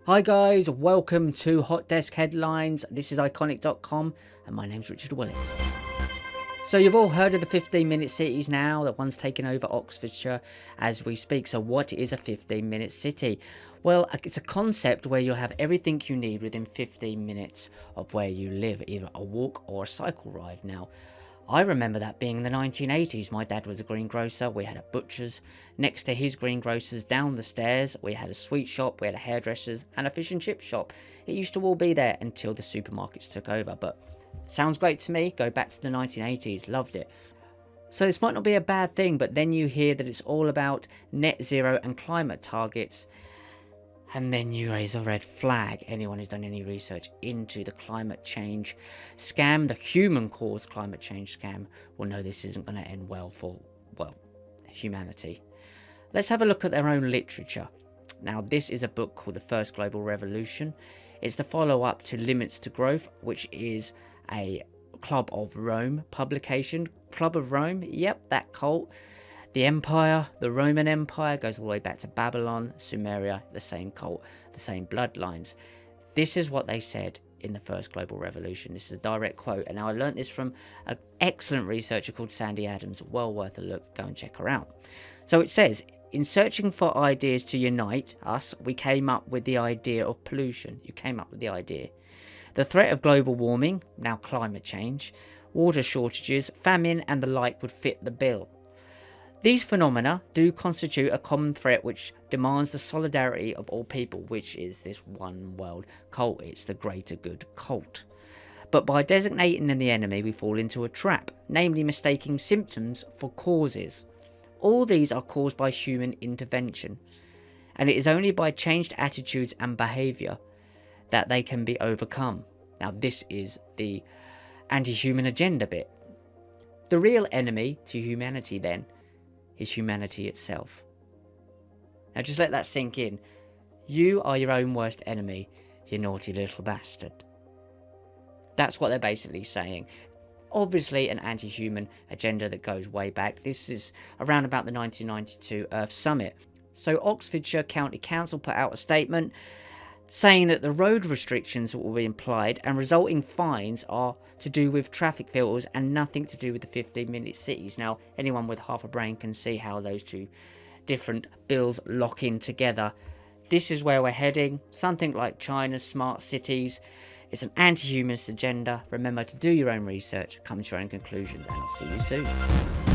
Hi guys, welcome to Hot Desk Headlines. This is Ickonic.com and my name's Richard Willett. So you've all heard of the 15-minute cities now, that one's taken over Oxfordshire as we speak. So what is a 15-minute city? Well, it's a concept where you'll have everything you need within 15 minutes of where you live, either a walk or a cycle ride. Now, I remember that being in the 1980s. My dad was a greengrocer. We had a butcher's. Next to his greengrocers, down the stairs, we had a sweet shop, we had a hairdresser's and a fish and chip shop. It used to all be there until the supermarkets took over. But sounds great to me. Go back to the 1980s. Loved it. So this might not be a bad thing, but then you hear that it's all about net zero and climate targets. And then you raise a red flag. Anyone who's done any research into the climate change scam, the human-caused climate change scam, will know this isn't going to end well for, humanity. Let's have a look at their own literature. Now, this is a book called The First Global Revolution. It's the follow-up to Limits to Growth, which is a Club of Rome publication. Club of Rome, yep, that cult. The Empire, the Roman Empire, goes all the way back to Babylon, Sumeria, the same cult, the same bloodlines. This is what they said in the First Global Revolution. This is a direct quote. And now I learnt this from an excellent researcher called Sandy Adams. Well worth a look. Go and check her out. So it says, in searching for ideas to unite us, we came up with the idea of pollution. You came up with the idea. The threat of global warming, now climate change, water shortages, famine and the like would fit the bill. These phenomena do constitute a common threat which demands the solidarity of all people, which is this one world cult. It's the greater good cult. But by designating the enemy, we fall into a trap, namely mistaking symptoms for causes. All these are caused by human intervention, and it is only by changed attitudes and behaviour that they can be overcome. Now, this is the anti-human agenda bit. The real enemy to humanity, then, is humanity itself. Now just let that sink in. You are your own worst enemy, you naughty little bastard. That's what they're basically saying. Obviously an anti-human agenda that goes way back. This is around about the 1992 Earth Summit. So Oxfordshire County Council put out a statement saying that the road restrictions that will be implied and resulting fines are to do with traffic filters and nothing to do with the 15-minute cities. Now, anyone with half a brain can see how those two different bills lock in together. This is where we're heading, something like China's smart cities. It's an anti-humanist agenda. Remember to do your own research, come to your own conclusions, and I'll see you soon.